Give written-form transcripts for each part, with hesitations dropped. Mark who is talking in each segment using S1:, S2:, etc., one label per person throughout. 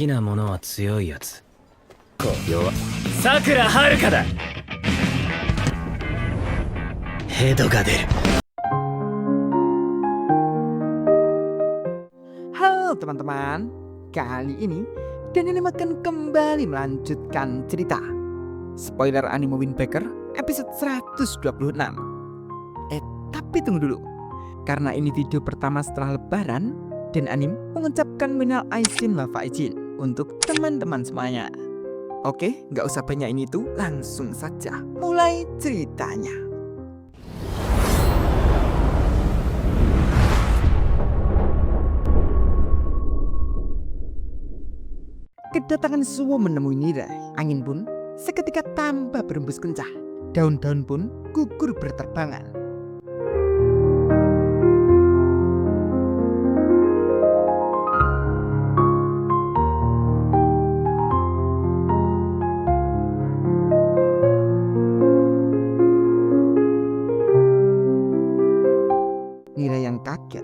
S1: きなものは強いやつ。弱。さくらはるかだ。ヘドが出る。
S2: Halo teman-teman, kali ini Daniel akan kembali melanjutkan cerita spoiler anime Wind Waker episode 126. Tapi tunggu dulu, karena ini video pertama setelah lebaran dan anime mengucapkan minal aizin wal faizin untuk teman-teman semuanya. Oke, nggak usah banyak ini tuh, langsung saja mulai ceritanya. Kedatangan Suwo menemui Nire, angin pun seketika tambah berembus kencang. Daun-daun pun gugur berterbangan. Nire yang kaget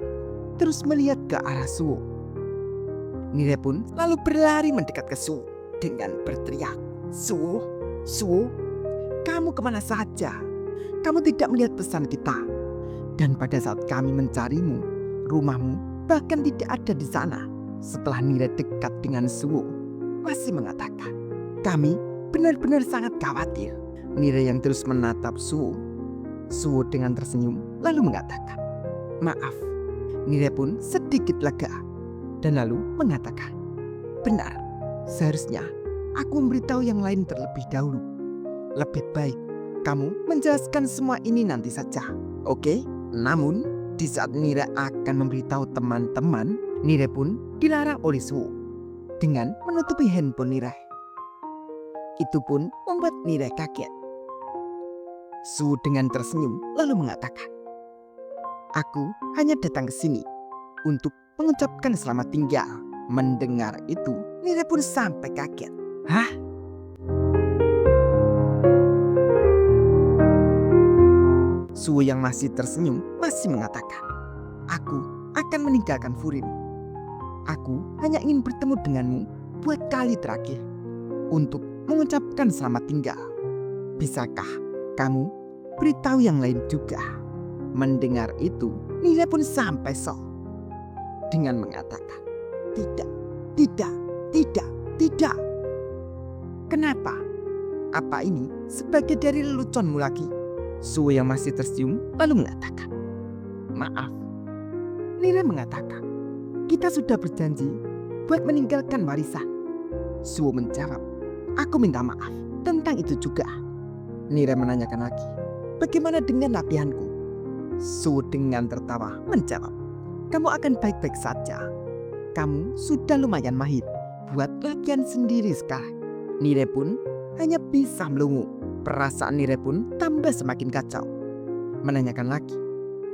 S2: terus melihat ke arah Suwo. Nire pun lalu berlari mendekat ke Suwo dengan berteriak, "Suwo, Suwo, kamu kemana saja? Kamu tidak melihat pesan kita. Dan pada saat kami mencarimu, rumahmu bahkan tidak ada di sana." Setelah Nire dekat dengan Suwo, masih mengatakan, "Kami benar-benar sangat khawatir." Nire yang terus menatap Suwo. Suwo dengan tersenyum lalu mengatakan, "Maaf." Nire pun sedikit lega dan lalu mengatakan, "Benar, seharusnya aku memberitahu yang lain terlebih dahulu. Lebih baik kamu menjelaskan semua ini nanti saja, oke?" Namun di saat Nire akan memberitahu teman-teman, Nire pun dilarang oleh Suwo dengan menutupi handphone Nire. Itu pun membuat Nire kaget. Suwo dengan tersenyum lalu mengatakan, "Aku hanya datang ke sini untuk mengucapkan selamat tinggal." Mendengar itu, Nire pun sampai kaget. "Hah?" Suwo yang masih tersenyum masih mengatakan, "Aku akan meninggalkan Furin. Aku hanya ingin bertemu denganmu buat kali terakhir untuk mengucapkan selamat tinggal. Bisakah kamu beritahu yang lain juga?" Mendengar itu, Nire pun sampai shock dengan mengatakan, "Tidak, tidak, tidak, tidak." "Kenapa? Apa ini sebagai dari leluconmu lagi?" Suwo yang masih tersenyum lalu mengatakan, "Maaf." Nire mengatakan, "Kita sudah berjanji buat meninggalkan warisan." Suwo menjawab, "Aku minta maaf tentang itu juga." Nire menanyakan lagi, "Bagaimana dengan latihanku?" Suwo dengan tertawa menjawab, "Kamu akan baik-baik saja. Kamu sudah lumayan mahir buat latihan sendiri sekarang." Nire pun hanya bisa melungu. Perasaan Nire pun tambah semakin kacau. Menanyakan lagi,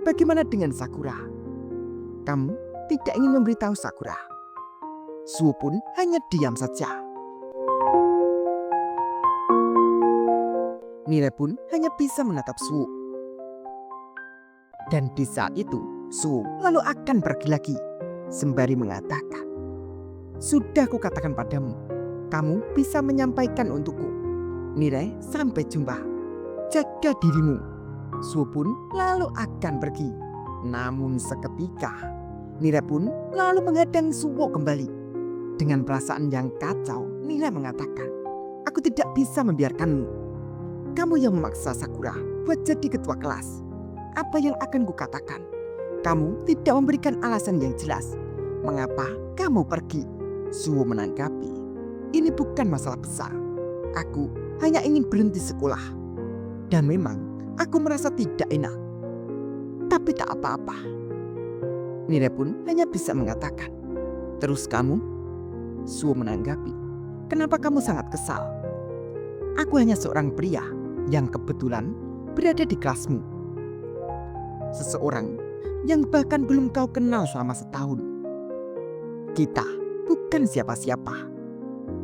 S2: "Bagaimana dengan Sakura? Kamu tidak ingin memberitahu Sakura?" Suwo pun hanya diam saja. Nire pun hanya bisa menatap Suwo. Dan di saat itu, Suwo lalu akan pergi lagi sembari mengatakan, "Sudah kukatakan padamu, kamu bisa menyampaikan untukku. Nire, sampai jumpa. Jaga dirimu." Suwo pun lalu akan pergi. Namun seketika, Nire pun lalu menghadang Suwo kembali. Dengan perasaan yang kacau, Nire mengatakan, "Aku tidak bisa membiarkanmu. Kamu yang memaksa Sakura buat jadi ketua kelas. Apa yang akan kukatakan? Kamu tidak memberikan alasan yang jelas. Mengapa kamu pergi?" Suwo menanggapi, "Ini bukan masalah besar. Aku hanya ingin berhenti sekolah. Dan memang aku merasa tidak enak. Tapi tak apa-apa." Nire pun hanya bisa mengatakan, "Terus kamu?" Suwo menanggapi, "Kenapa kamu sangat kesal? Aku hanya seorang pria yang kebetulan berada di kelasmu. Seseorang yang bahkan belum kau kenal selama setahun. Kita bukan siapa-siapa."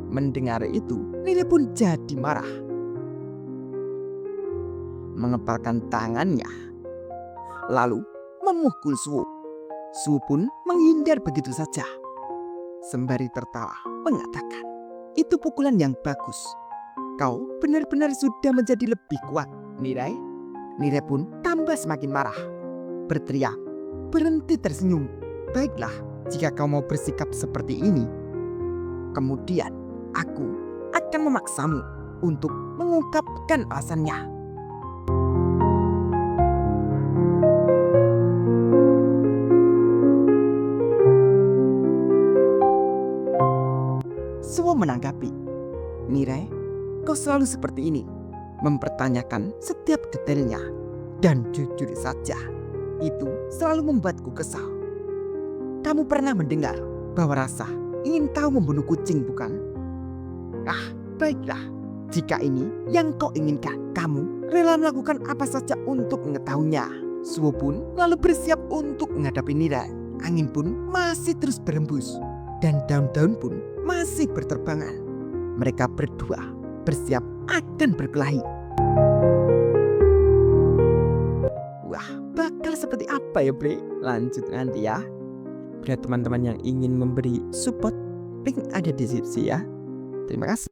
S2: Mendengar itu, Nire pun jadi marah. Mengepalkan tangannya, lalu memukul Suwo. Suwo pun menghindar begitu saja. sembari tertawa mengatakan, "Itu pukulan yang bagus. Kau benar-benar sudah menjadi lebih kuat, Nirai." Nirai pun tambah semakin marah, berteriak, "Berhenti tersenyum. Baiklah, jika kau mau bersikap seperti ini, kemudian aku akan memaksamu untuk mengungkapkan alasannya." Suwo menanggapi, "Nirai, kau selalu seperti ini, mempertanyakan setiap detailnya. Dan jujur saja, itu selalu membuatku kesal. Kamu pernah mendengar bahwa rasa ingin tahu membunuh kucing, bukan? Ah, baiklah. Jika ini yang kau inginkan, kamu rela melakukan apa saja untuk mengetahuinya." Suwo pun lalu bersiap untuk menghadapi Nirai. Angin pun masih terus berhembus dan daun-daun pun masih berterbangan. Mereka berdua bersiap akan berkelahi. Wah, bakal seperti apa ya, Bre? Lanjut nanti ya. Buat teman-teman yang ingin memberi support, link ada di deskripsi ya. Terima kasih.